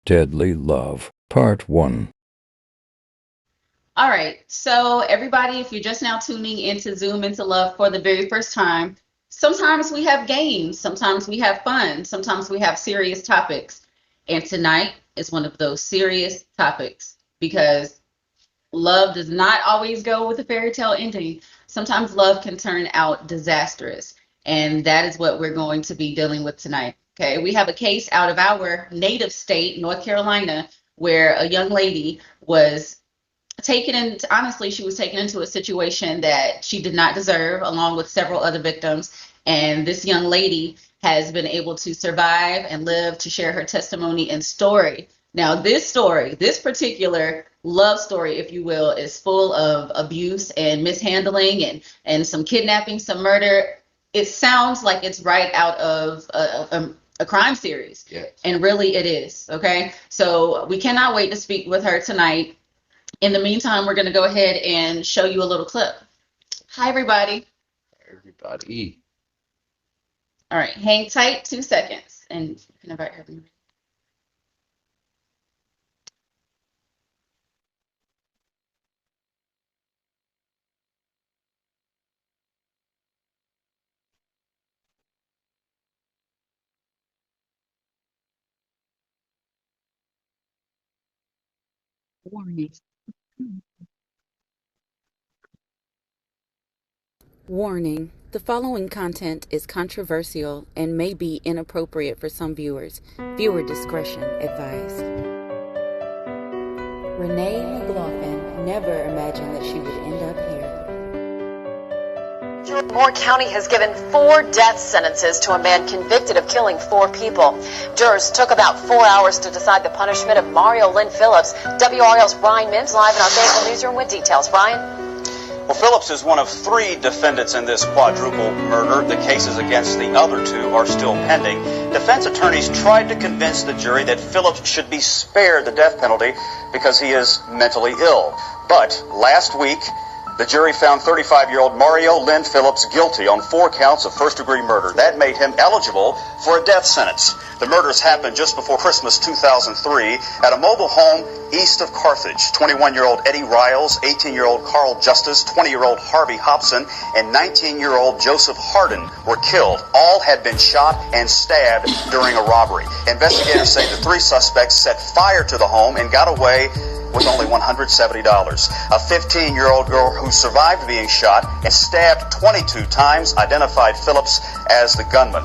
Deadly Love, Part 1. All right. So, everybody, if you're just now tuning into Zoom into Love for the very first time, sometimes we have games, sometimes we have fun, sometimes we have serious topics. And tonight is one of those serious topics because love does not always go with a fairy tale ending. Sometimes love can turn out disastrous. And that is what we're going to be dealing with tonight. Okay. We have a case out of our native state, North Carolina, where a young lady was taken into honestly she was taken into a situation that she did not deserve along with several other victims, and this young lady has been able to survive and live to share her testimony and story. Now this story, this particular love story if you will, is full of abuse and mishandling and some kidnapping, some murder. It sounds like it's right out of a crime series. Yes. And really it is. Okay, so we cannot wait to speak with her tonight. In the meantime, we're going to go ahead and show you a little clip. Hi, everybody. Everybody. All right, hang tight 2 seconds, and you can invite her. Warning. Warning. The following content is controversial and may be inappropriate for some viewers. Viewer discretion advised. Renee Mclaughlin never imagined that she would end up here. Moore County has given 4 death sentences to a man convicted of killing 4 people. Jurors took about 4 hours to decide the punishment of Mario Lynn Phillips. WRL's Brian Mims live in our Fayetteville newsroom with details. Brian? Well, Phillips is one of 3 defendants in this quadruple murder. The cases against the other 2 are still pending. Defense attorneys tried to convince the jury that Phillips should be spared the death penalty because he is mentally ill. But last week, the jury found 35-year-old Mario Lynn Phillips guilty on 4 counts of first-degree murder. That made him eligible for a death sentence. The murders happened just before Christmas 2003 at a mobile home east of Carthage. 21-year-old Eddie Riles, 18-year-old Carl Justice, 20-year-old Harvey Hobson, and 19-year-old Joseph Hardin were killed. All had been shot and stabbed during a robbery. Investigators say the 3 suspects set fire to the home and got away with only $170. A 15-year-old girl who survived being shot and stabbed 22 times identified Phillips as the gunman.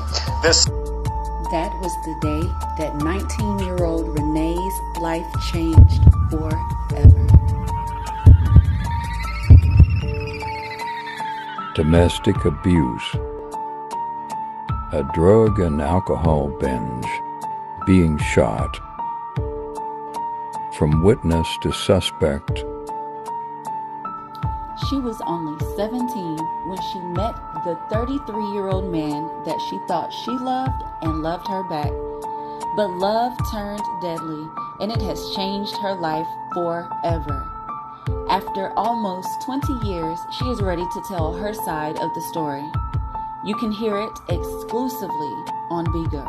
That was the day that 19-year-old Renee's life changed forever. Domestic abuse. A drug and alcohol binge. Being shot. From witness to suspect. She was only 17 when she met the 33-year-old man that she thought she loved and loved her back. But love turned deadly, and it has changed her life forever. After almost 20 years, she is ready to tell her side of the story. You can hear it exclusively on Bigo.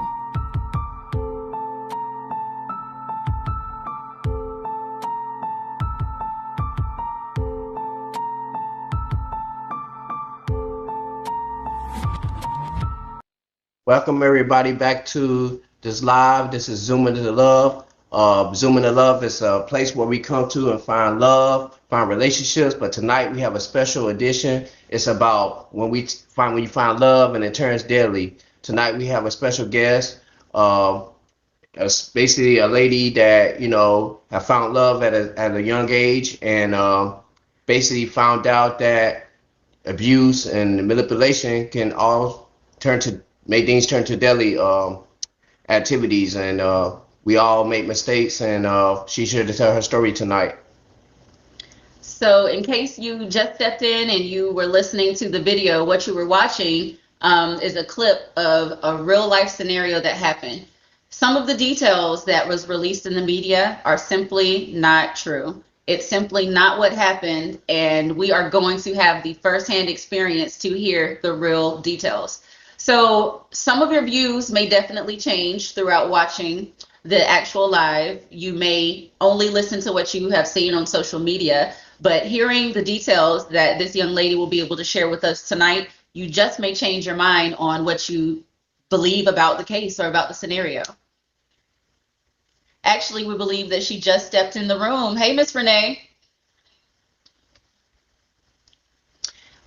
Welcome everybody back to this live. This is Zoom into Love. Zoom into Love is a place where we come to and find love, find relationships. But tonight we have a special edition. It's about when you find love and it turns deadly. Tonight we have a special guest. It's basically a lady that have found love at a young age and basically found out that abuse and manipulation can all make things turn to deadly activities, and we all make mistakes, and she's here to tell her story tonight. So in case you just stepped in and you were listening to the video, what you were watching is a clip of a real life scenario that happened. Some of the details that was released in the media are simply not true. It's simply not what happened, and we are going to have the firsthand experience to hear the real details. So some of your views may definitely change throughout watching. the actual live. You may only listen to what you have seen on social media, but hearing the details that this young lady will be able to share with us tonight, you just may change your mind on what you believe about the case or about the scenario. Actually, we believe that she just stepped in the room. Hey, Miss Renee.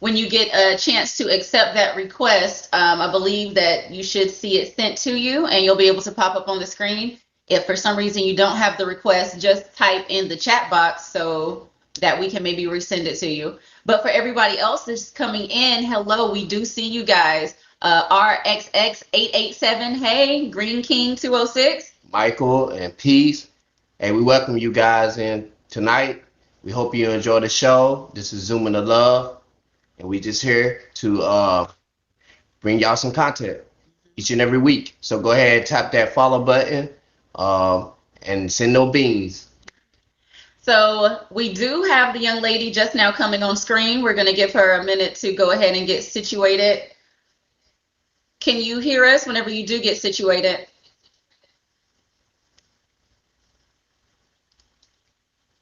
When you get a chance to accept that request, I believe that you should see it sent to you and you'll be able to pop up on the screen. If for some reason you don't have the request, just type in the chat box so that we can maybe resend it to you. But for everybody else that's coming in, hello, we do see you guys. RXX887, hey, Green King 206. Michael and Peace. Hey, we welcome you guys in tonight. We hope you enjoy the show. This is Zoom into Love. And we just here to bring y'all some content each and every week. So go ahead, tap that follow button and send no beans. So we do have the young lady just now coming on screen. We're going to give her a minute to go ahead and get situated. Can you hear us whenever you do get situated?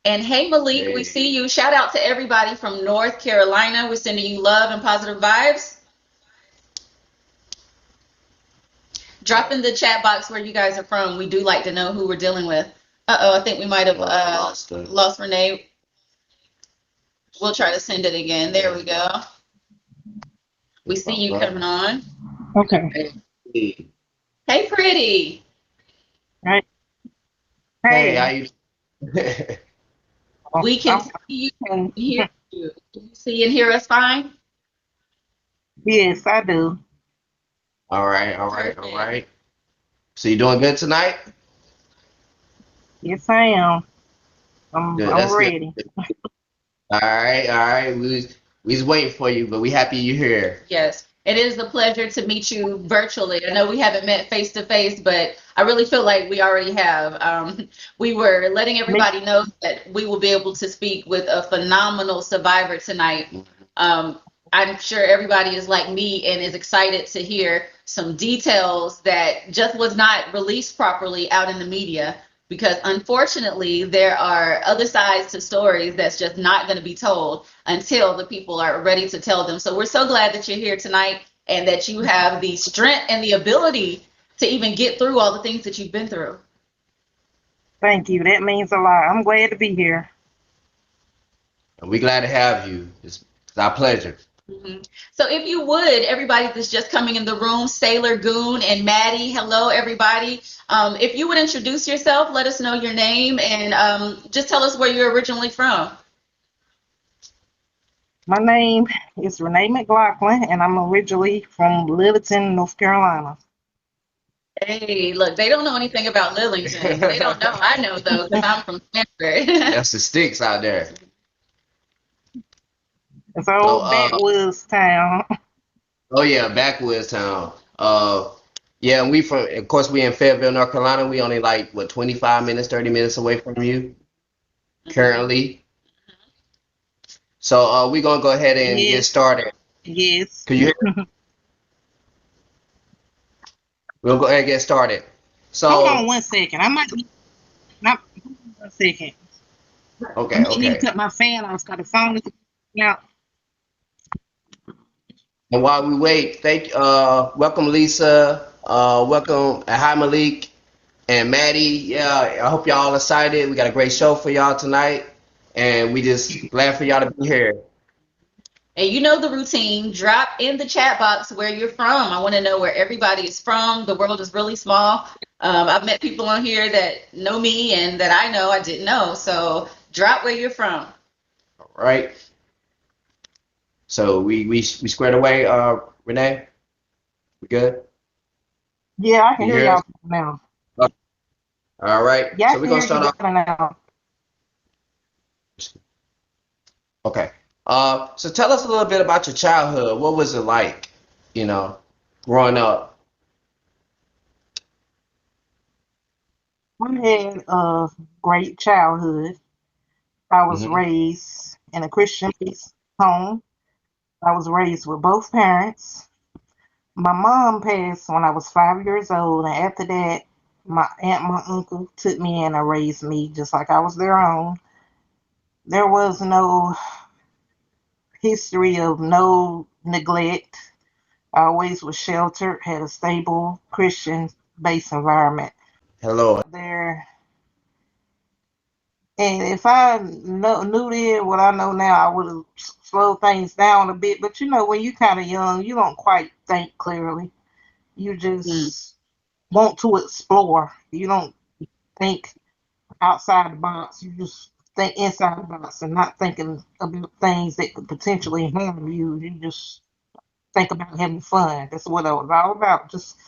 And hey, Malik, Hey. we see you. Shout out to everybody from North Carolina. We're sending you love and positive vibes. Drop in the chat box where you guys are from. We do like to know who we're dealing with. Uh-oh, I think we might have lost Renee. We'll try to send it again. There we go. We see you coming on. Okay. Hey, pretty. Right. Hey, how you? We can see you and hear you. Do you see and hear us fine? Yes, I do. All right. Perfect. So you doing good tonight? Yes, I am. I'm That's ready. good. All right. We was waiting for you, but we happy you're here. Yes, it is a pleasure to meet you virtually. I know we haven't met face to face, but I really feel like we already have. We were letting everybody know that we will be able to speak with a phenomenal survivor tonight. I'm sure everybody is like me and is excited to hear some details that just was not released properly out in the media, because unfortunately there are other sides to stories that's just not going to be told until the people are ready to tell them. So we're so glad that you're here tonight and that you have the strength and the ability to even get through all the things that you've been through. Thank you. That means a lot. I'm glad to be here. And we're glad to have you. It's our pleasure. So if you would, everybody that's just coming in the room, Sailor, Goon, and Maddie, hello, everybody. If you would introduce yourself, let us know your name, and just tell us where you're originally from. My name is Renee Mclaughlin, and I'm originally from Littleton, North Carolina. Hey, look, they don't know anything about Lillington. They don't know. I know, though, because I'm from Stanford. That's the sticks out there. It's an old backwoods town. Oh yeah, backwoods town. Yeah, and of course, we in Fayetteville, North Carolina. We only like 25 minutes, 30 minutes away from you currently. So we're gonna go ahead and get started. Yes. Can you hear me? We'll go ahead and get started. So hold on 1 second. I might not 1 second. Okay. I need to cut my fan off because the phone is out. And while we wait, welcome Lisa, welcome hi Malik and Maddie. Yeah, I hope y'all all excited. We got a great show for y'all tonight, and we just glad for y'all to be here. And you know the routine. Drop in the chat box where you're from. I want to know where everybody is from. The world is really small. I've met people on here that know me and that I know I didn't know. So drop where you're from. All right. So we squared away, Renee? We good? Yeah, I can hear y'all now. All right. Yeah, so we're gonna start off now. Okay. So tell us a little bit about your childhood. What was it like, growing up? I had a great childhood. I was raised in a Christian home. I was raised with both parents. My mom passed when I was 5 years old, and after that, my aunt, my uncle took me in and raised me just like I was their own. There was no history of no neglect. I always was sheltered, had a stable Christian-based environment. Hello. There, and if I knew then what I know now, I would have slowed things down a bit. But when you're kind of young, you don't quite think clearly. You Mm. just want to explore. You don't think outside the box. You just think inside the box and not thinking about things that could potentially harm you. You just think about having fun. That's what it was all about, just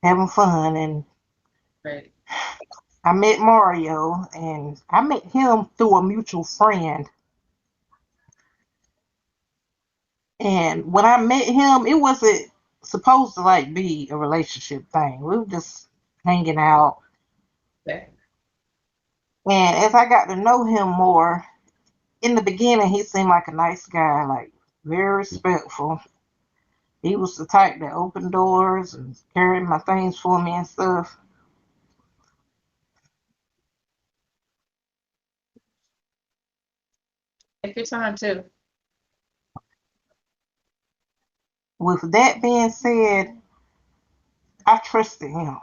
having fun. And Right. I met Mario, and I met him through a mutual friend. And when I met him, it wasn't supposed to like be a relationship thing. We were just hanging out. Okay. And as I got to know him more, in the beginning, he seemed like a nice guy, like very respectful. He was the type that opened doors and carried my things for me and stuff. Take your time too. With that being said, I trusted him.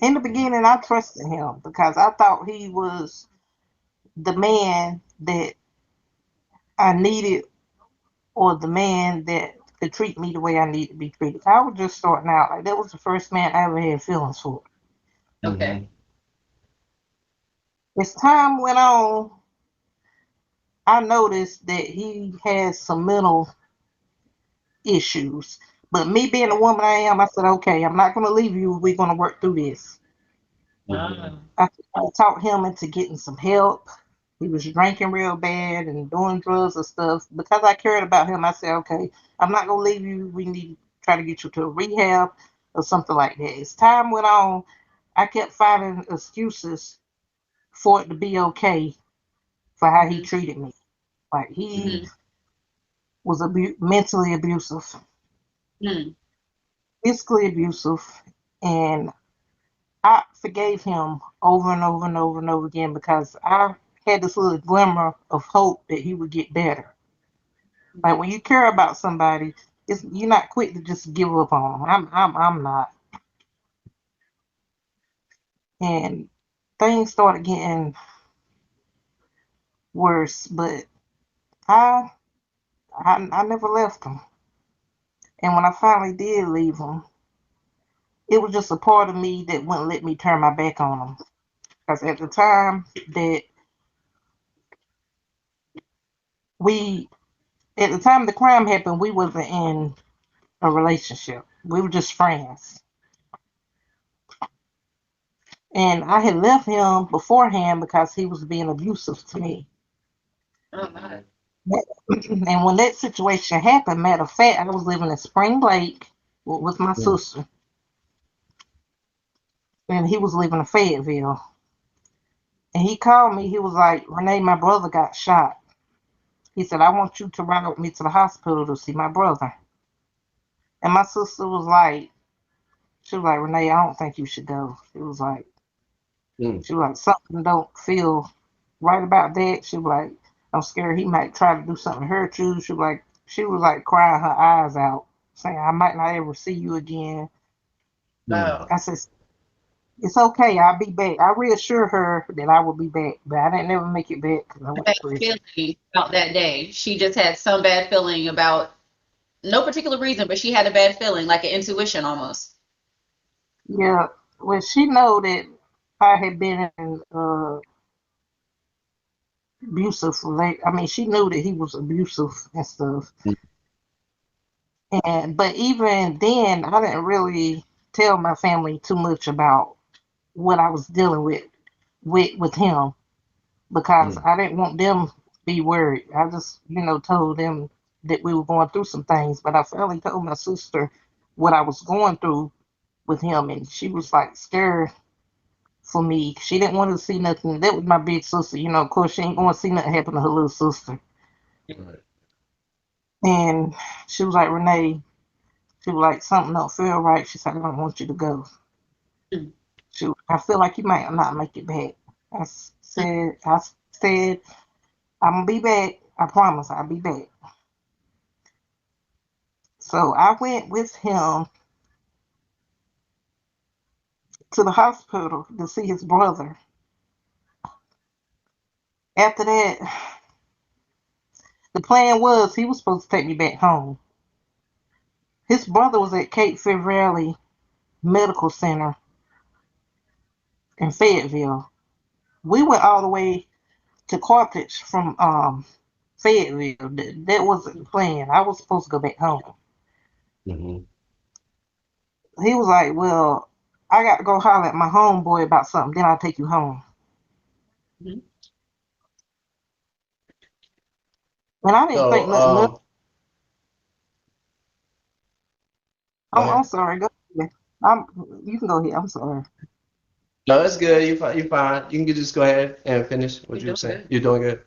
In the beginning, I trusted him because I thought he was the man that I needed or the man that could treat me the way I need to be treated. I was just starting out. Like that was the first man I ever had feelings for. Okay. As time went on, I noticed that he has some mental issues. But me being the woman I am, I said, okay, I'm not going to leave you. We're going to work through this. I taught him into getting some help. He was drinking real bad and doing drugs and stuff. Because I cared about him, I said, okay, I'm not going to leave you. We need to try to get you to a rehab or something like that. As time went on, I kept finding excuses for it to be okay for how he treated me. Like he was mentally abusive, Mm. physically abusive, and I forgave him over and over and over and over again because I had this little glimmer of hope that he would get better. Like when you care about somebody, you're not quick to just give up on them. I'm not. And things started getting worse, but I I never left him. And when I finally did leave him, it was just a part of me that wouldn't let me turn my back on him. Because at the time that we, at the time the crime happened, we wasn't in a relationship. We were just friends. And I had left him beforehand because he was being abusive to me. Oh my. And when that situation happened, matter of fact, I was living in Spring Lake with my sister, and he was living in Fayetteville. And he called me. He was like, Renee, my brother got shot. He said, I want you to ride with me to the hospital to see my brother. And my sister was like, she was like, Renee, I don't think you should go. She was like, something don't feel right about that. She was like, I'm scared he might try to do something to hurt you. She was like crying her eyes out, saying, I might not ever see you again. Oh. I said, it's okay, I'll be back. I reassured her that I would be back, but I didn't never make it back because I went Bad to prison. feeling about that day. She just had some bad feeling about no particular reason, but she had a bad feeling, like an intuition almost. Yeah, well, she know that I had been in abusive relate. I mean, she knew that he was abusive and stuff. But even then, I didn't really tell my family too much about what I was dealing with him because I didn't want them to be worried. I just, told them that we were going through some things. But I finally told my sister what I was going through with him, and she was like scared for me. She didn't want to see nothing. That was my big sister. Of course, she ain't going to see nothing happen to her little sister. Right. And she was like, Renee, she was like, something don't feel right. She said, I don't want you to go. Mm. shoot, I feel like you might not make it back. I said, I'm gonna be back. I promise I'll be back. So I went with him to the hospital to see his brother. After that, the plan was he was supposed to take me back home. His brother was at Cape Fear Valley Medical Center in Fayetteville. We went all the way to Carthage from Fayetteville. That wasn't the plan. I was supposed to go back home. Mm-hmm. He was like, well, I got to go holler at my homeboy about something, then I'll take you home. Mhm. And I didn't think nothing of it. Go I'm ahead. sorry. Go ahead. You can go ahead. I'm sorry. No, that's good. You fine. You fine. You can just go ahead and finish what you You're were doing saying. good. You're doing good.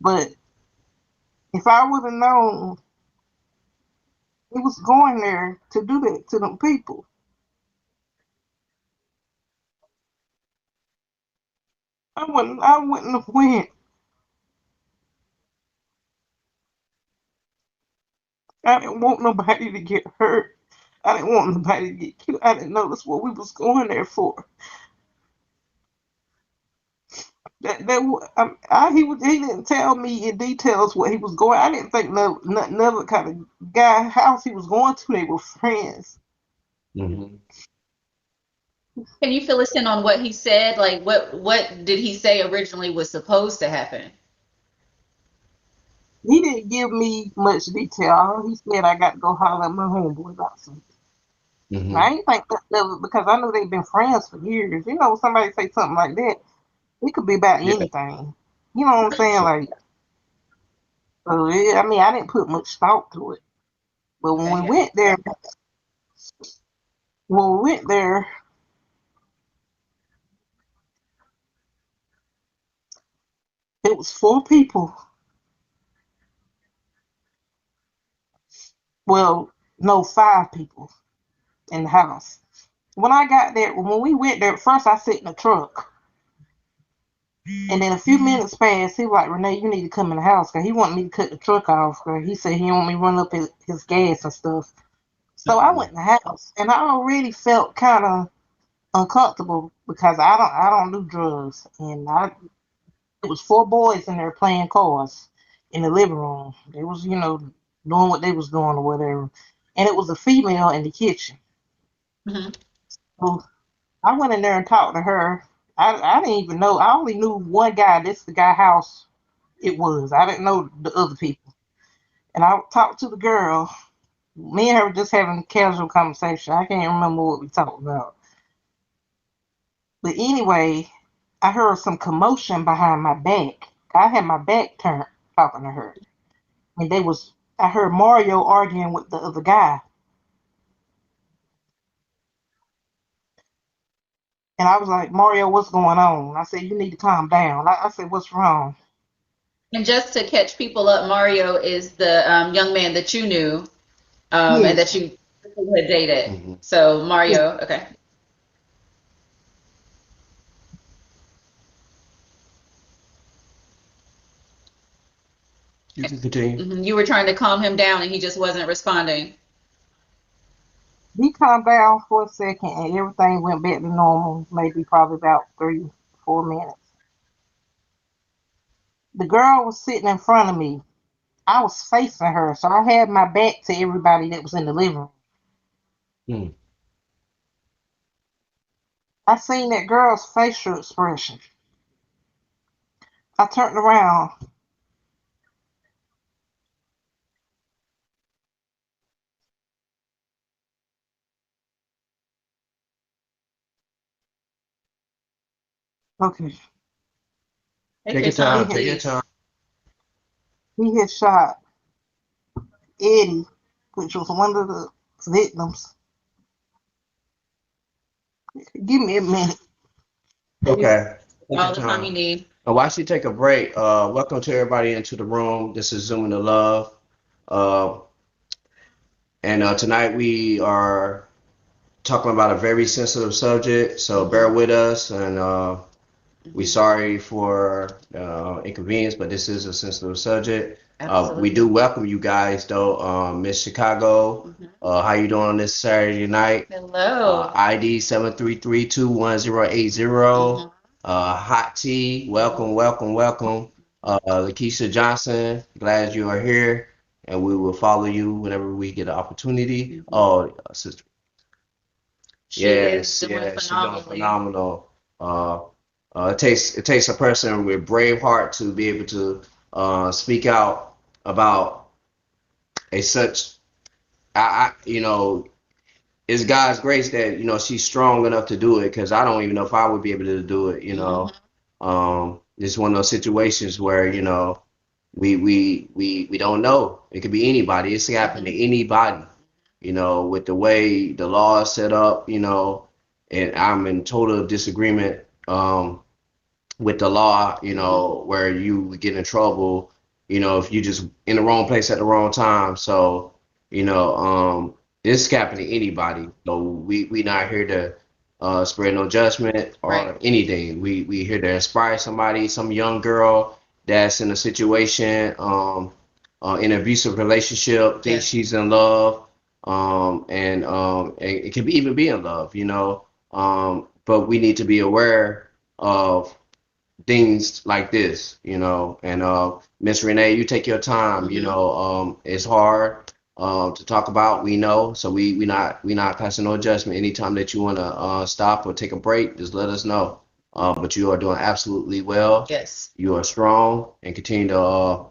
But if I would have known he was going there to do that to them people, I wouldn't have went. I didn't want nobody to get hurt. I didn't want nobody to get killed. I didn't know that's what we was going there for. He didn't tell me in details what he was going. I didn't think nothing of it. Kind of guy house he was going to. They were friends. Mm-hmm. Can you fill us in on what he said? Like what did he say originally was supposed to happen? He didn't give me much detail. All he said I got to go holler at my homeboy about something. Mm-hmm. I ain't think nothing of it because I knew they've been friends for years. You know, somebody say something like that, it could be about Yeah. anything. You know what I'm saying? Sure. Like, so I mean, I didn't put much thought to it. But Okay, yeah. when we went there, it was 4 people. Well, no, 5 people in the house. When we went there, first I sat in the truck. And then a few minutes passed. He was like, Renee, you need to come in the house because he wanted me to cut the truck off. Cause he said he didn't want me to run up his gas and stuff. So I went in the house and I already felt kind of uncomfortable because I don't do drugs. And it was 4 boys in there playing cards in the living room. They was, doing what they was doing or whatever. And it was a female in the kitchen. Hmm. So I went in there and talked to her. I didn't even know. I only knew one guy. This is the guy house it was. I didn't know the other people. And I talked to the girl. Me and her were just having a casual conversation. I can't remember what we talked about. But anyway, I heard some commotion behind my back. I had my back turned talking to her. And I heard Mario arguing with the other guy. And I was like, Mario, what's going on? I said, you need to calm down. I said, what's wrong? And just to catch people up, Mario is the young man that you knew and Yes. that you had dated. Mm-hmm. So Yes. Mario, okay. You can continue. You were trying to calm him down and he just wasn't responding. He calmed down for a second and everything went back to normal, maybe probably about 3, 4 minutes. The girl was sitting in front of me. I was facing her, so I had my back to everybody that was in the living room. Mm. I seen that girl's facial expression. I turned around. Okay. Take Take your your time, time. Take your please. time. He had shot Eddie, which was one of the victims. Give me a minute. Okay. Take your All the time you time. need. Now, while she take a break, welcome to everybody into the room. This is Zooming to Love. Uh, and tonight we are talking about a very sensitive subject, so bear with us, and we sorry for inconvenience, but this is a sensitive subject. We do welcome you guys, though. Miss Chicago, how you doing on this Saturday night? Hello. ID 733-21080. Hot Tea, welcome, welcome, welcome. Lakeisha Johnson, glad you are here, and we will follow you whenever we get an opportunity. Oh, sister. Yes, yes, she's doing phenomenal. It takes a person with brave heart to be able to speak out about a such. You know, it's God's grace that she's strong enough to do it, because I don't even know if I would be able to do it. It's one of those situations where we don't know. It could be anybody. It's happening to anybody. With the way the law is set up, and I'm in total disagreement with the law, where you would get in trouble, if you just in the wrong place at the wrong time. So, it's happening to anybody. So we not here to spread no judgment or anything. We here to inspire somebody, some young girl that's in a situation, in an abusive relationship, thinks she's in love, and it can even be in love, but we need to be aware of things like this, and Miss Renee, you take your time. It's hard to talk about, we know, so we not passing no judgment. Anytime that you want to stop or take a break, just let us know. But you are doing absolutely well. Yes. You are strong, and continue to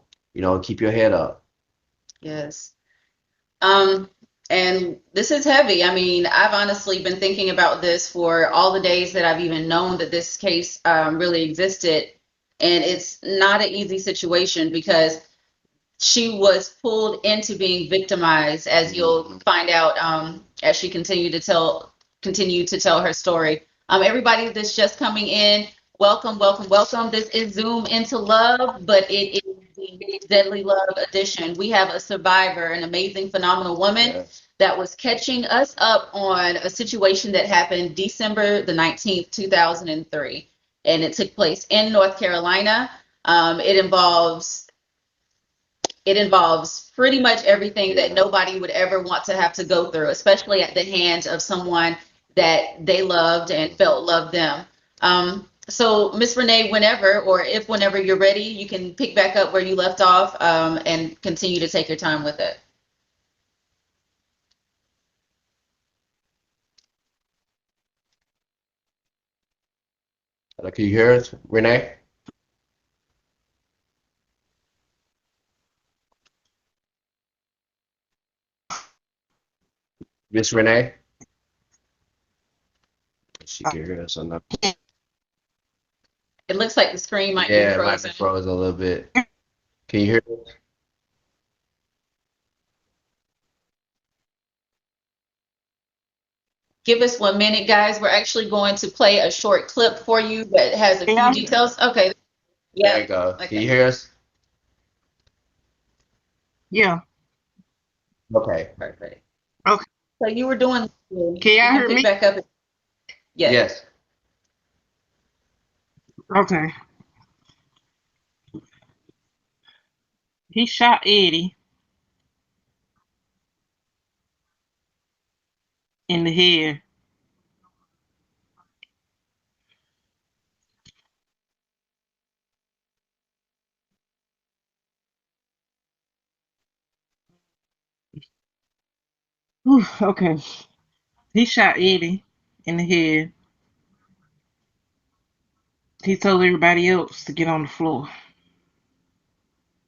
keep your head up. Yes. And this is heavy. I mean, I've honestly been thinking about this for all the days that I've even known that this case really existed. And it's not an easy situation, because she was pulled into being victimized, as you'll find out as she continued to tell her story. Everybody that's just coming in, welcome, welcome, welcome. This is Zoom into Love, but it is the Deadly Love edition. We have a survivor, an amazing, phenomenal woman that was catching us up on a situation that happened December the 19th, 2003. And it took place in North Carolina. It involves pretty much everything that nobody would ever want to have to go through, especially at the hands of someone that they loved and felt loved them. So Miss Renee, whenever you're ready, you can pick back up where you left off, and continue to take your time with it. Can you hear us, Renee? Miss Renee? She can hear us or not. It looks like the screen might be frozen. Yeah, it might be frozen a little bit. Can you hear us? Give us 1 minute, guys. We're actually going to play a short clip for you that has a few details. Okay. Yeah. There you go. Okay. Can you hear us? Yeah. Okay. Perfect. Okay. So you were doing. Can y'all hear me? Back up. Yes. Okay. He shot Eddie in the head. Whew, okay. He shot Eddie in the head. He told everybody else to get on the floor.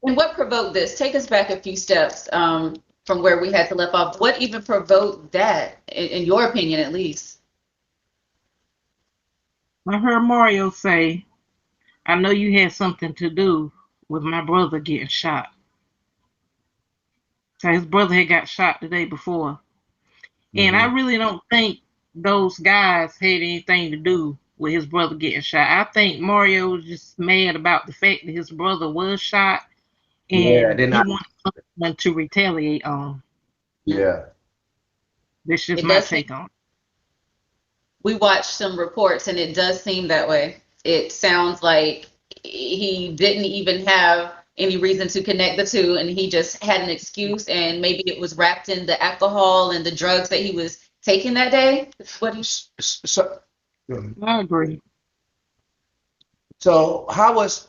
And what provoked this? Take us back a few steps from where we had to left off. What even provoked that, in your opinion, at least? I heard Mario say, I know you had something to do with my brother getting shot. So his brother had got shot the day before. And I really don't think those guys had anything to do with his brother getting shot. I think Mario was just mad about the fact that his brother was shot, and he wanted someone to retaliate on. Yeah. That's just my take on it. we watched some reports, and it does seem that way. It sounds like he didn't even have any reason to connect the two, and he just had an excuse, and maybe it was wrapped in the alcohol and the drugs that he was taking that day. What he So, I agree. so how was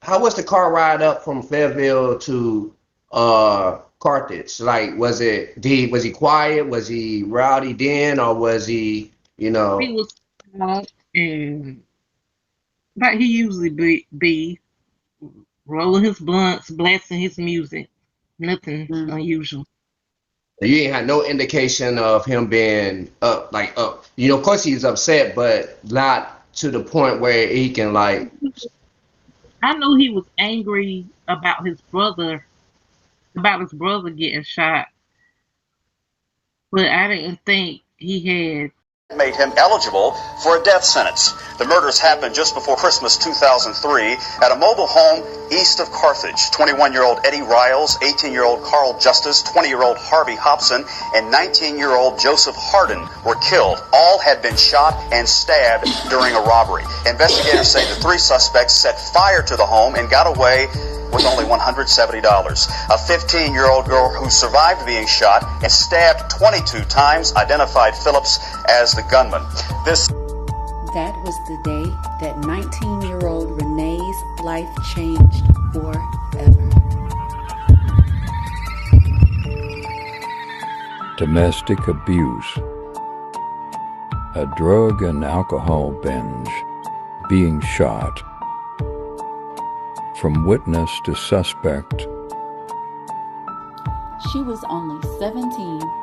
the car ride up from Fayetteville to Carthage? Like, was he quiet? Was he rowdy then, or was he, you He know? was and like he usually be rolling his blunts, blasting his music. Nothing Mm. unusual. You ain't had no indication of him being up, like up. Of course he's upset, but not to the point where he can like. I know he was angry about his brother getting shot, but I didn't think he had. Made him eligible for a death sentence. The murders happened just before Christmas 2003 at a mobile home east of Carthage. 21-year-old Eddie Riles, 18-year-old Carl Justice, 20-year-old Harvey Hobson, and 19-year-old Joseph Hardin were killed. All had been shot and stabbed during a robbery. Investigators say the three suspects set fire to the home and got away with only $170. A 15-year-old girl who survived being shot and stabbed 22 times identified Phillips as the gunman. That was the day that 19-year-old Renee's life changed forever. Domestic abuse. A drug and alcohol binge. Being shot. From witness to suspect. She was only 17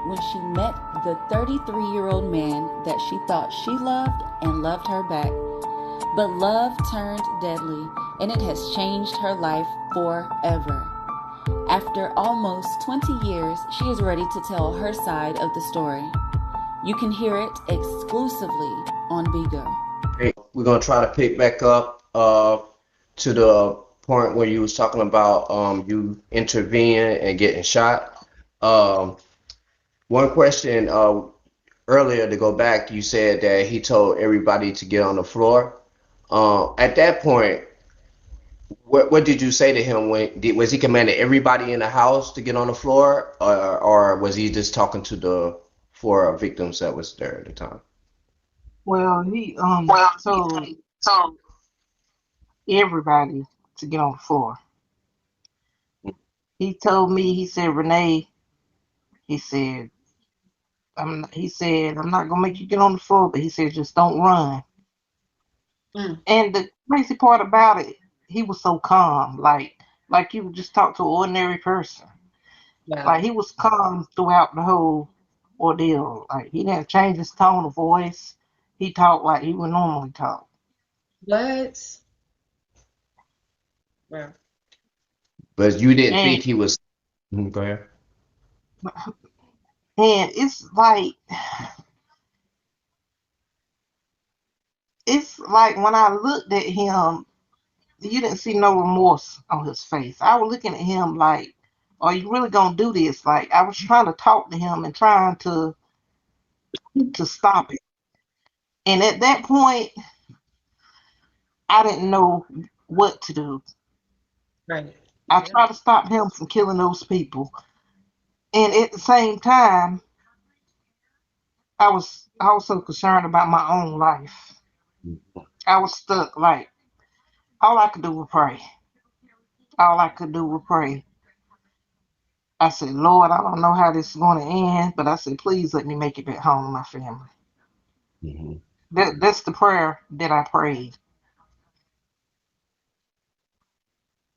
when she met the 33-year-old man that she thought she loved and loved her back. But love turned deadly, and it has changed her life forever. After almost 20 years, she is ready to tell her side of the story. You can hear it exclusively on Bigo. We're gonna try to pick back up to the point where you was talking about you intervening and getting shot. One question earlier, to go back, you said that he told everybody to get on the floor. At that point, what did you say to him? Was he commanding everybody in the house to get on the floor, or was he just talking to the four victims that was there at the time? Well, he told everybody to get on the floor. He told me. He said, Renee. He said, I'm not gonna make you get on the floor, but he said just don't run. Mm. And the crazy part about it, he was so calm, like you would just talk to an ordinary person. Wow. Like he was calm throughout the whole ordeal. Like he didn't change his tone of voice. He talked like he would normally talk. What? Wow. But you didn't And think he was. Go ahead. and it's like when I looked at him, you didn't see no remorse on his face. I was looking at him like, are you really gonna do this? Like I was trying to talk to him and trying to stop it. And at that point, I didn't know what to do. Right. I tried to stop him from killing those people. And at the same time, I was also concerned about my own life. I was stuck. Like all I could do was pray. All I could do was pray. I said, Lord, I don't know how this is going to end, but I said, please let me make it back home to my family. Mhm. That's the prayer that I prayed.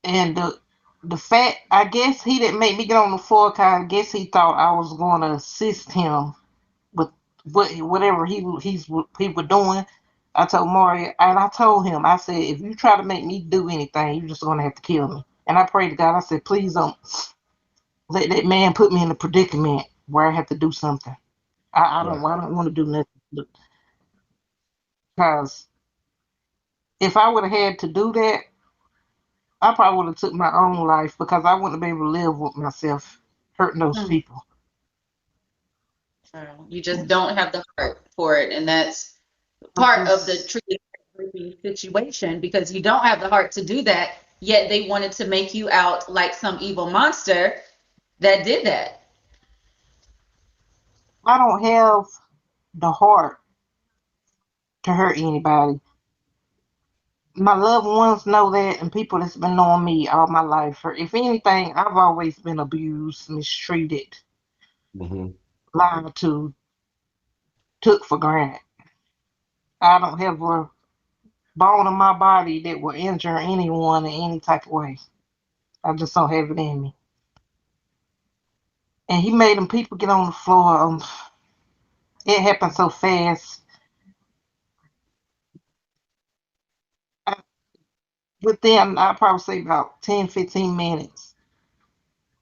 And the fact, I guess he didn't make me get on the floor because I guess he thought I was going to assist him with whatever he was doing. I told Mario, and I told him, I said, if you try to make me do anything, you're just going to have to kill me. And I prayed to God. I said, please don't let that man put me in a predicament where I have to do something. I don't want to do nothing because if I would have had to do that, I probably would have took my own life because I wouldn't be able to live with myself hurting those people. You just don't have the heart for it, and that's part of the treating situation, because you don't have the heart to do that, yet they wanted to make you out like some evil monster that did that. I don't have the heart to hurt anybody. My loved ones know that, and people that's been knowing me all my life. Or if anything, I've always been abused, mistreated, Mm-hmm. lied to, took for granted. I don't have a bone in my body that will injure anyone in any type of way. I just don't have it in me. And he made them people get on the floor. It happened so fast. I, Within, I'd probably say about 10, 15 minutes,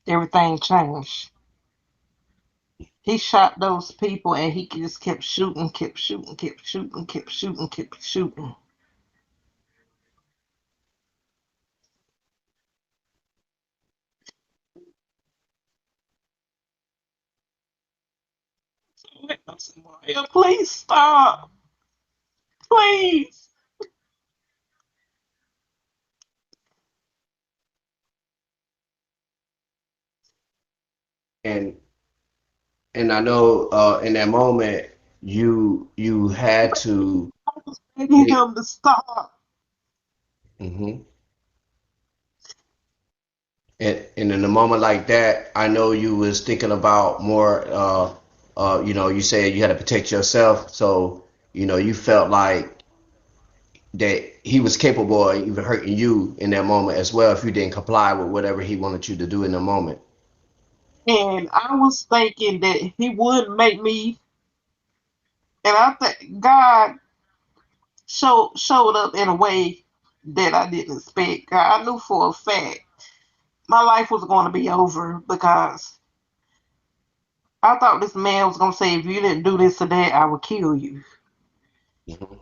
everything changed. He shot those people and he just kept shooting, kept shooting, kept shooting, kept shooting, kept shooting. I said, Maria, please stop. Please. And I know in that moment you had to I need him to stop. hmm and in a moment like that, I know you was thinking about more you said you had to protect yourself, so you felt like that he was capable of even hurting you in that moment as well if you didn't comply with whatever he wanted you to do in the moment. And I was thinking that he would make me, and I think God showed up in a way that I didn't expect. I knew for a fact my life was going to be over because I thought this man was going to say, if you didn't do this or that, I would kill you. Mhm.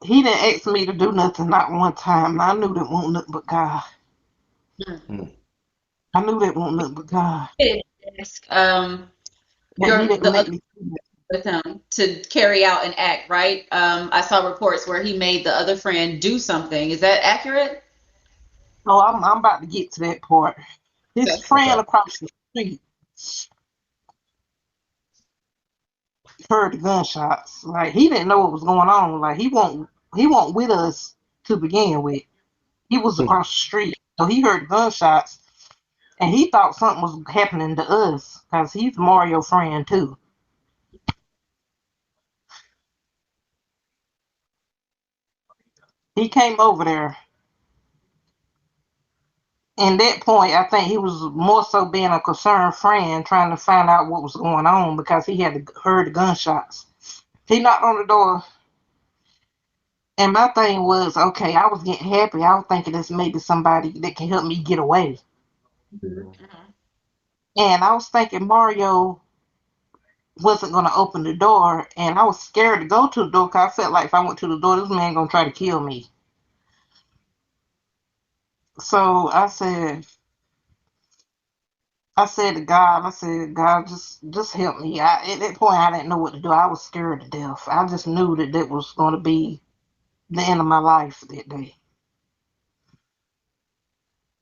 He didn't ask me to do nothing, not one time. And I knew that won't nothing but God. Mm. I knew that won't nothing but God. Ask And he your didn't the let other me do that. with him to carry out an act, right? I saw reports where he made the other friend do something. Is that accurate? So I'm about to get to that part. His Okay. friend Okay. across the street heard the gunshots. Like he didn't know what was going on. Like he won't with us to begin with. He was Hmm. across the street. So he heard the gunshots and he thought something was happening to us because he's Mario friend too. He came over there. And that point, I think he was more so being a concerned friend, trying to find out what was going on because he had heard the gunshots. He knocked on the door, and my thing was, okay, I was getting happy. I was thinking this maybe somebody that can help me get away. Mhm. And I was thinking Mario wasn't going to open the door, and I was scared to go to the door because I felt like if I went to the door, this man going to try to kill me. So I said to God, just help me. At that point, I didn't know what to do. I was scared to death. I just knew that that was going to be the end of my life that day.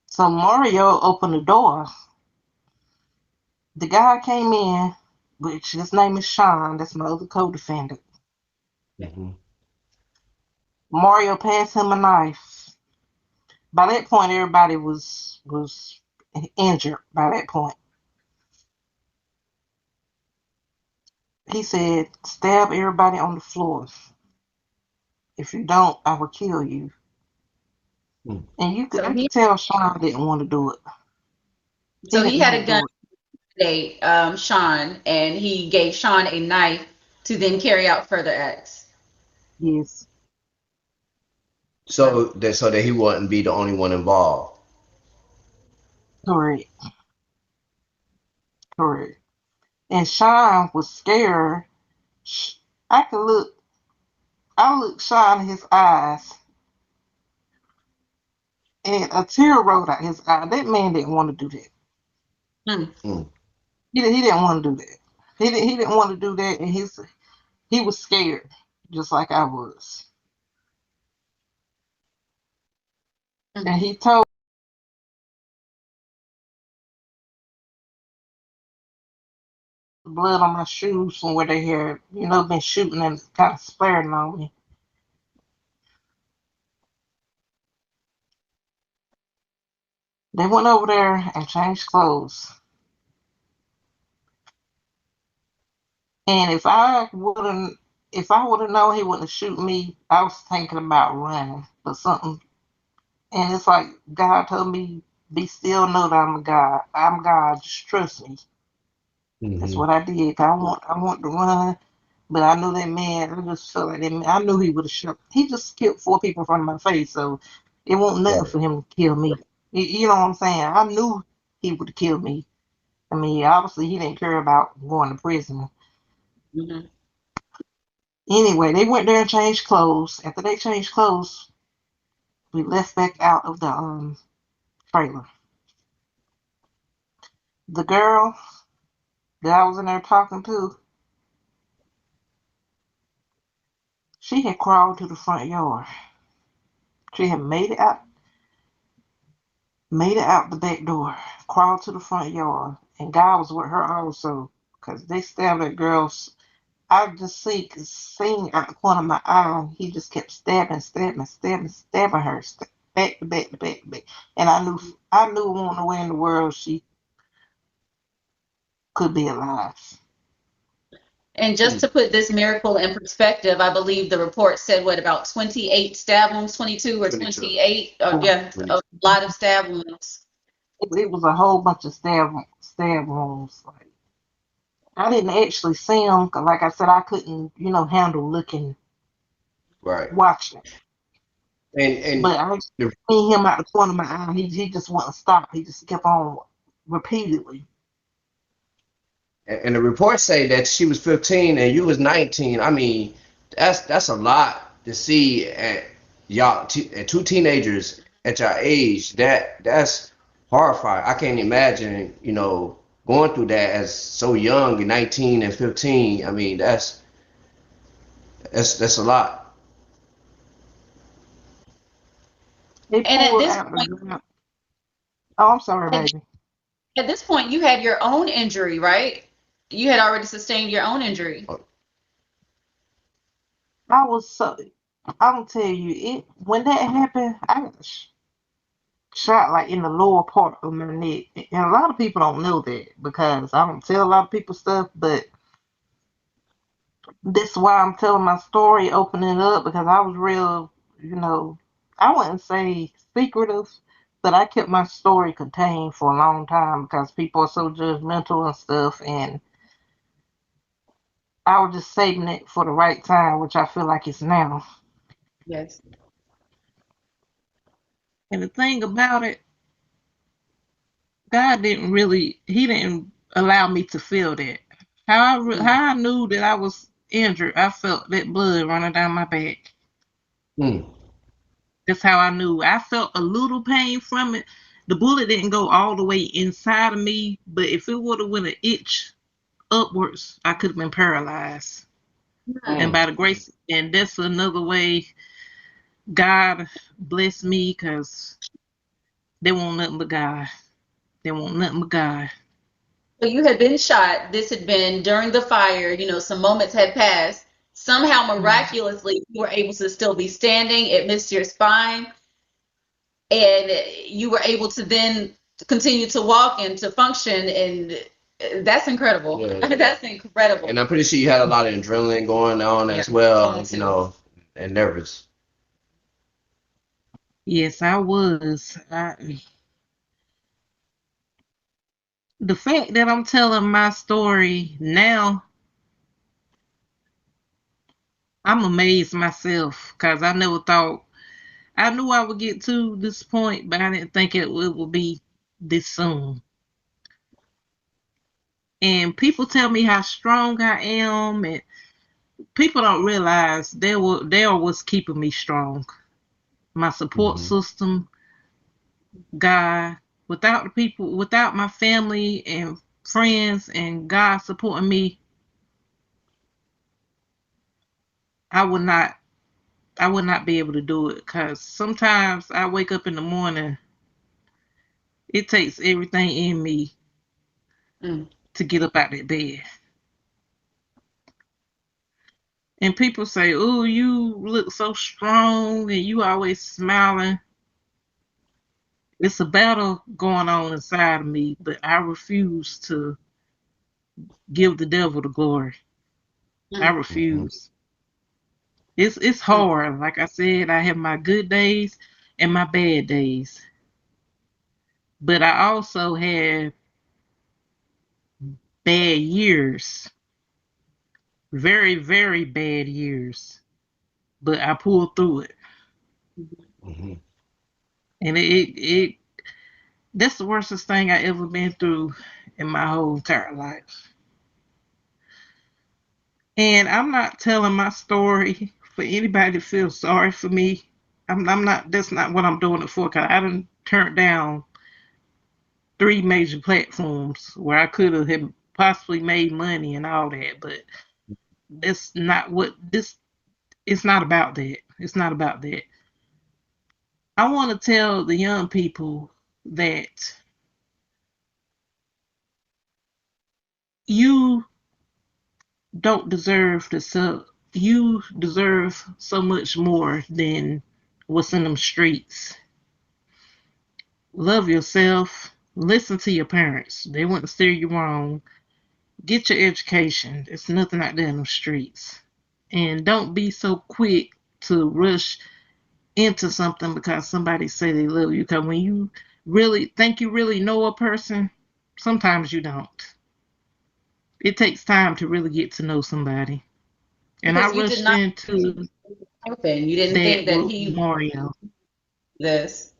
So Mario opened the door. The guy came in, which his name is Sean. That's my other co-defendant. Mhm. Mario passed him a knife. By that point, everybody was injured. By that point, he said, "Stab everybody on the floor. If you don't, I will kill you." Mm. And So I he could tell Sean didn't want to do it. He so he didn't had want a to gun do it. today, Sean, and he gave Sean a knife to then carry out further acts. Yes, Okay. So that he wouldn't be the only one involved. correct, correct. And Sean was scared. I could look. I looked Sean in his eyes, and a tear rolled out his eye. That man didn't want to do that. Hmm. Mm. He didn't want to do that. He didn't want to do that, and he was scared. just like I was. Mhm. And he told blood on my shoes from where they had, been shooting and kind of splattering on me. They went over there and changed clothes. And if I would have known he wouldn't shoot me, I was thinking about running or something. And it's like God told me, "Be still, know that I'm a God. I'm God. Just trust me." That's Mm-hmm. what I did. I want to run, but I knew that man. I just felt like that man. I knew he would have shot. He just killed 4 people in front of my face, so it wasn't nothing Right. for him to kill me. You know what I'm saying? I knew he would have killed me. I mean, obviously he didn't care about going to prison. Mhm. Anyway, they went there and changed clothes. After they changed clothes, we left back out of the trailer. The girl that I was in there talking to, she had crawled to the front yard. She had made it out the back door, crawled to the front yard, and God was with her also, because they stabbed that girl. I just seeing out the corner of my eye, he just kept stabbing her, back to back to back to back. And I knew on the way in the world she could be alive. And just to put this miracle in perspective, I believe the report said what about 28 stab wounds, 22 or 22. 28? Yeah, a 22. lot of stab wounds. It was a whole bunch of stab wounds. Like I didn't actually see him, 'cause like I said, I couldn't, handle looking, Right. watching. And But I the seen him out the corner of my eye. He just wouldn't stop. He just kept on repeatedly. and the reports say that she was 15 and you was 19. I mean, that's a lot to see at at two teenagers at your age. That's horrifying. I can't imagine, going through that as so young, 19 and 15. I mean, that's a lot. They And at pulled this out the point, gun. Oh, I'm sorry, at, baby. at this point, you had your own injury, right? You had already sustained your own injury. I was so. I'm gonna tell you, when that happened, I got shot like in the lower part of my neck, and a lot of people don't know that because I don't tell a lot of people stuff. But this is why I'm telling my story, opening it up, because I was real, I wouldn't say secretive, but I kept my story contained for a long time because people are so judgmental and stuff, and I was just saving it for the right time, which I feel like it's now. Yes. And the thing about it, He didn't allow me to feel that. How I knew that I was injured, I felt that blood running down my back. Hmm. That's how I knew. I felt a little pain from it. The bullet didn't go all the way inside of me, but if it would have went an inch upwards, I could have been paralyzed. And Hmm. by the grace, and that's another way God blessed me, because they want nothing but God. They want nothing but God. So you had been shot. This had been during the fire. Some moments had passed. Somehow, Mhm. miraculously, you were able to still be standing. It missed your spine, and you were able to then continue to walk and to function. And that's incredible. Yeah. That's incredible. And I'm pretty sure you had a lot of adrenaline going on Yeah, as well, going to. and nervous. Yes, I was. The fact that I'm telling my story now, I'm amazed myself because I never thought. I knew I would get to this point, but I didn't think it would be this soon. And people tell me how strong I am, and people don't realize they are what's keeping me strong. My support Hmm. system, God. Without the people, without my family and friends, and God supporting me, I would not be able to do it, because sometimes I wake up in the morning, it takes everything in me to get up out of that bed. And people say, "Oh, you look so strong and you always smiling." It's a battle going on inside of me, but I refuse to give the devil the glory. I refuse. It's hard. Like I said, I have my good days and my bad days. But I also have bad years. Very, very bad years. But I pulled through it. And it that's the worstest thing I ever been through in my whole entire life. And I'm not telling my story for anybody to feel sorry for me. I'm not. That's not what I'm doing it for. Cause I done turned down 3 major platforms where I could have possibly made money and all that. But that's not what this. It's not about that. It's not about that. I want to tell the young people that you don't deserve to sell. You deserve so much more than what's in them streets. Love yourself. Listen to your parents. They wouldn't steer you wrong. Get your education. There's nothing out there in the streets. And don't be so quick to rush into something because somebody say they love you. Because when you really think you really know a person, sometimes you don't. It takes time to really get to know somebody. And Because I you did rushed not into open. You didn't think that that with he Mario. this.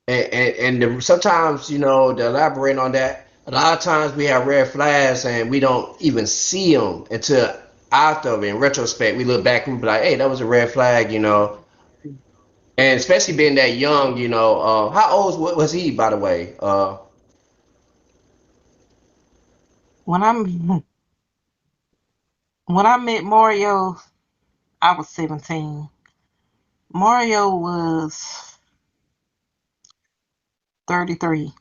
Sometimes, to elaborate on that, a lot of times we have red flags and we don't even see them until after, in retrospect, we look back and we be like, hey, that was a red flag. And especially being that young. How old was he, by the way? When I met Mario, I was 17. Mario was 33.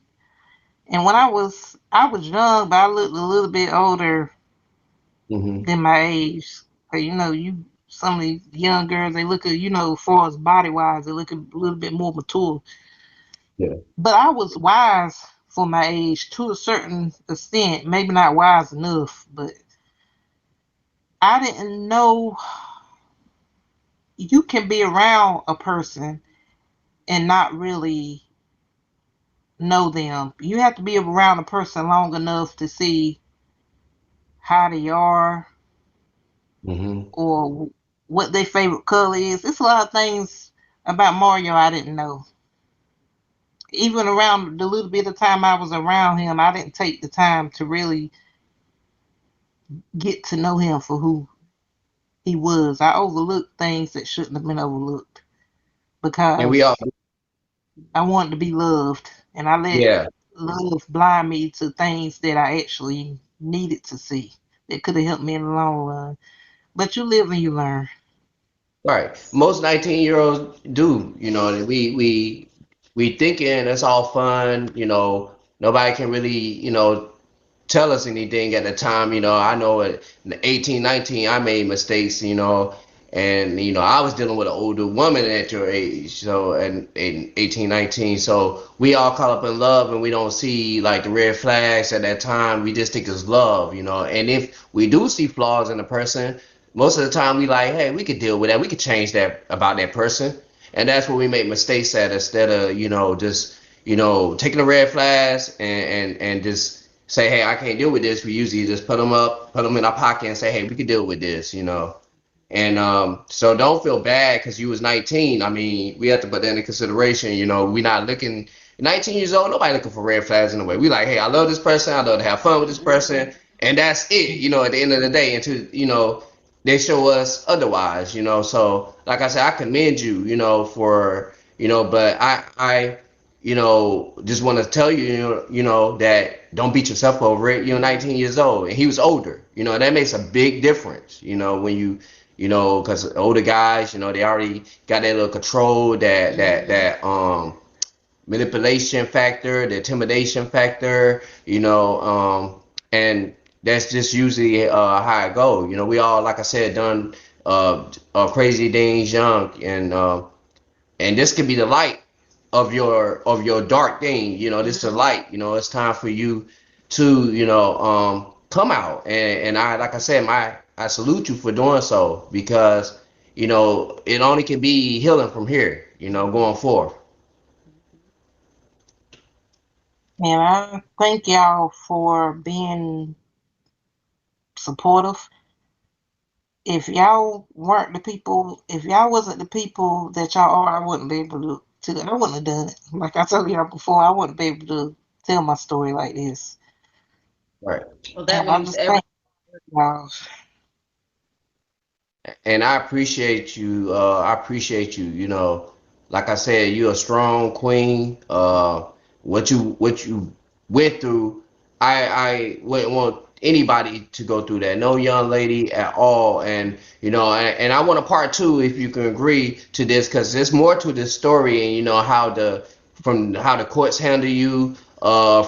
And when I was young, but I looked a little bit older than my age. But some of these young girls, they look at, as far as body wise, they look a little bit more mature. Yeah. But I was wise for my age to a certain extent, maybe not wise enough, but I didn't know you can be around a person and not really know them. You have to be around a person long enough to see how they are or what their favorite color is. It's a lot of things about Mario I didn't know. Even around the little bit of time I was around him, I didn't take the time to really get to know him for who he was. I overlooked things that shouldn't have been overlooked And we all, because I wanted to be loved, and I let yeah. love blind me to things that I actually needed to see that could have helped me in the long run. But you live and you learn. Right. Most 19-year-olds do, we thinking it's all fun. Nobody can really, tell us anything at the time. I know at 18, 19, I made mistakes. And I was dealing with an older woman at your age, so and in 18, 19. So we all caught up in love and we don't see like the red flags at that time. We just think it's love. And if we do see flaws in a person, most of the time we like, hey, we could deal with that. We could change that about that person. And that's where we make mistakes at, instead of, just, taking the red flags and just say, hey, I can't deal with this. We usually just put them in our pocket and say, hey, we could deal with this. And so don't feel bad because you was 19. I mean, we have to put that into consideration. We not looking 19 years old. Nobody looking for red flags in a way. We like, hey, I love this person. I love to have fun with this person, and that's it. At the end of the day, until they show us otherwise. So like I said, I commend you. For but I just want to tell you, that don't beat yourself over it. You're 19 years old, and he was older. That makes a big difference. When because older guys, they already got that little control, that manipulation factor, the intimidation factor, and that's just usually how it go. We all, like I said, done crazy things young, and this could be the light of your dark thing. This is the light. It's time for you to come out, and I, like I said, I salute you for doing so, because it only can be healing from here, going forth. And I thank y'all for being supportive. If y'all weren't the people, if y'all wasn't the people that y'all are, I wouldn't be able I wouldn't have done it. Like I told y'all before, I wouldn't be able to tell my story like this. Right. Well, that And I means just thank y'all. And I appreciate you. Like I said, you're a strong queen. What you went through, I wouldn't want anybody to go through that. No young lady at all. And and I want a part two, if you can agree to this, because there's more to this story, and how the courts handle you,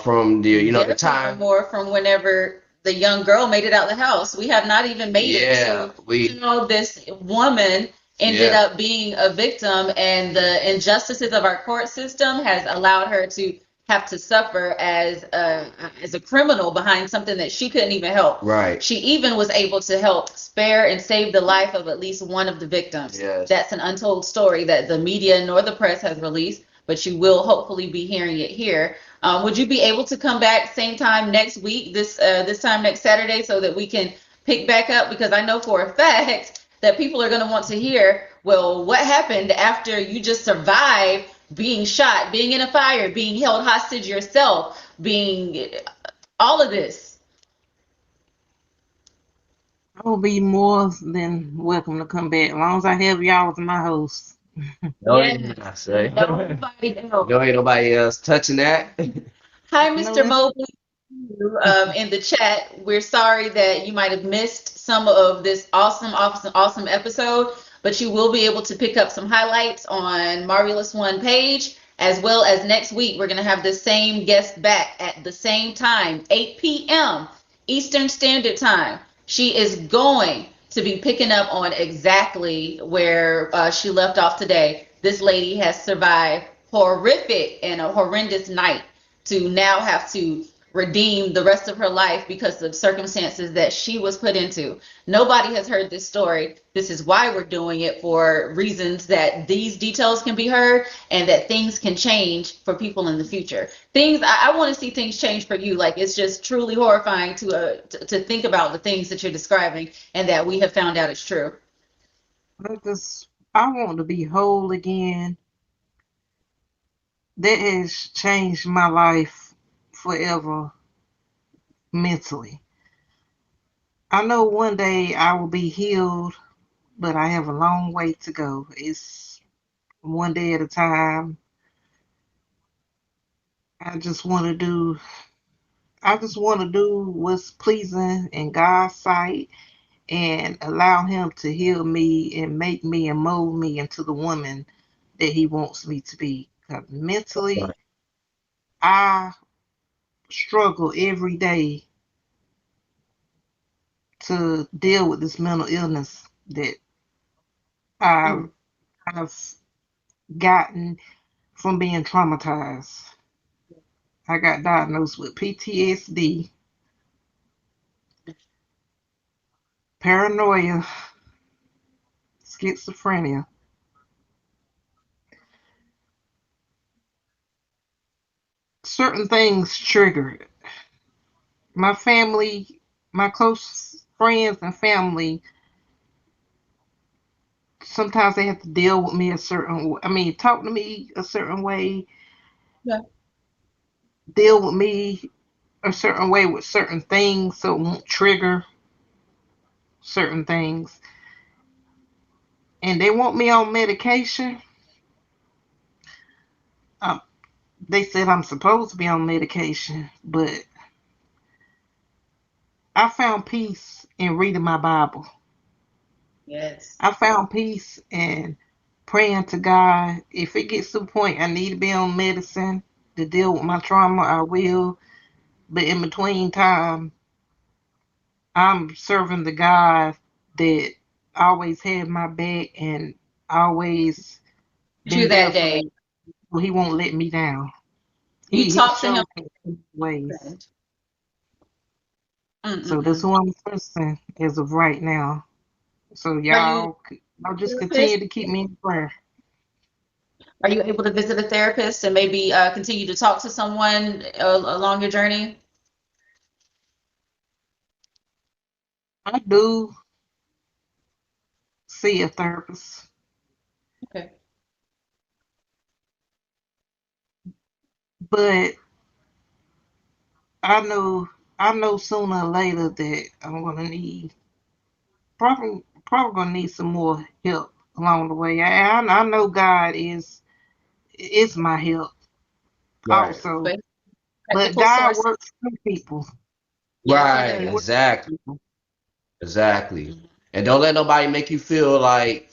from the There's time. more from whenever the young girl made it out the house. We have not even made it Yeah, to this woman ended yeah. up being a victim, and the injustices of our court system has allowed her to have to suffer as a criminal behind something that she couldn't even help. Right. She even was able to help spare and save the life of at least one of the victims. Yes. That's an untold story that the media nor the press has released, but you will hopefully be hearing it here. Would you be able to come back same time next week, this time next Saturday, so that we can pick back up? Because I know for a fact that people are going to want to hear, well, what happened after you just survived being shot, being in a fire, being held hostage yourself, being all of this. I will be more than welcome to come back, as long as I have y'all as my host. No, Yeah, I say. nobody else. No, ain't nobody else touching that. Hi, No, Mr. Mobley. In the chat, we're sorry that you might have missed some of this awesome episode, but you will be able to pick up some highlights on Marvewles1 page, as well as next week. We're going to have the same guest back at the same time, 8 p.m. Eastern Standard Time. She is going to be picking up on exactly where she left off today. This lady has survived horrific and a horrendous night to now have to redeem the rest of her life because of circumstances that she was put into. Nobody has heard this story. This is why we're doing it, for reasons that these details can be heard and that things can change for people in the future. I want to see things change for you. Like, it's just truly horrifying to think about the things that you're describing and that we have found out is true. I want to be whole again. That has changed my life forever mentally. I know one day I will be healed, but I have a long way to go. It's one day at a time. I just want to do what's pleasing in God's sight, and allow him to heal me and make me and mold me into the woman that he wants me to be. 'Cause mentally, I struggle every day to deal with this mental illness that I've, I've gotten from being traumatized. I got diagnosed with PTSD, paranoia, schizophrenia. Certain things triggered. My family, my close friends and family, sometimes they have to deal with me a certain way. I mean, talk to me a certain way, Yeah. deal with me a certain way with certain things so it won't trigger certain things. And they want me on medication. Um, they said I'm supposed to be on medication, but I found peace in reading my Bible. Yes. I found peace in praying to God. If it gets to the point I need to be on medicine to deal with my trauma, I will. But in between time, I'm serving the God that always had my back and always You been there that for day. me. He won't let me down. You He talked to him. showed me his ways. So that's Mm-mm-mm. who I'm trusting as of right now. So Are you y'all just therapist? continue to keep me in prayer. Are you able to visit a therapist and maybe continue to talk to someone along your journey? I do see a therapist, Okay. but I know I know sooner or later that I'm gonna need probably gonna need some more help along the way. I know God is my help Right. also, But but technical God source. works through people. Yes, he Right. He does. works Exactly. through people. Exactly. And don't let nobody make you feel like,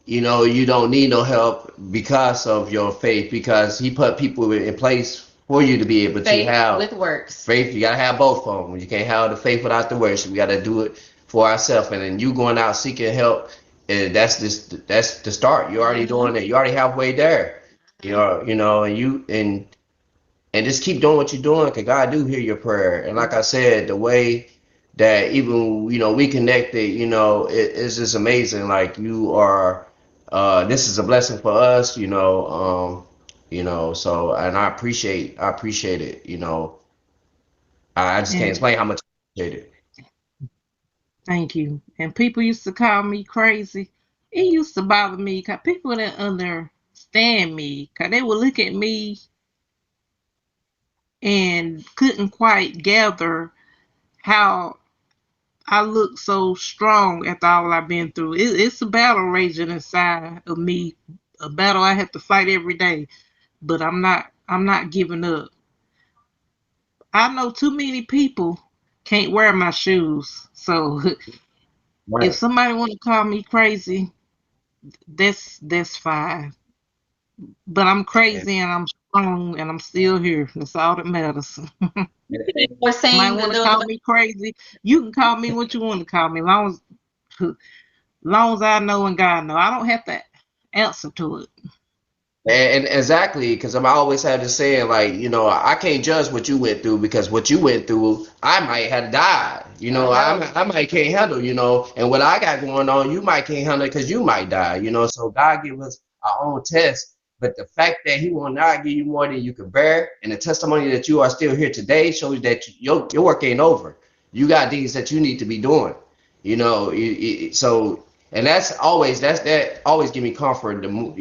you don't need no help because of your faith, because he put people in place for you to be able to Faith have with works. faith. You gotta have both of them. You can't have the faith without the works. We gotta do it for ourselves. And then you going out seeking help, and that's the start. You're already Hmm. doing it. You're already halfway there. And just keep doing what you're doing, because God do hear your prayer. And like I said, the way that even we connected, it's just amazing. Like you are, this is a blessing for us, So, and I appreciate it. I just can't And explain how much I appreciate it. thank you. And people used to call me crazy. It used to bother me because people didn't understand me because they would look at me and couldn't quite gather how I look so strong after all I've been through. It's a battle raging inside of me, a battle I have to fight every day. But I'm not giving up. I know too many people can't wear my shoes. So if Right. somebody want to call me crazy, that's fine. But I'm And, crazy and I'm strong and I'm still here. That's all that matters. We're Somebody saying want to call me crazy, you can call me what you want to call me, long as I know and God know. I don't have to answer to it. and exactly, because I always have this saying, like, I can't judge what you went through, because what you went through, I might have died. I know. I might can't handle, and what I got going on, you might can't handle it because you might die, So God give us our own test. But the fact that He will not give you more than you can bear, and the testimony that you are still here today shows that your work ain't over. You got things that you need to be doing, so. And that always give me comfort to move,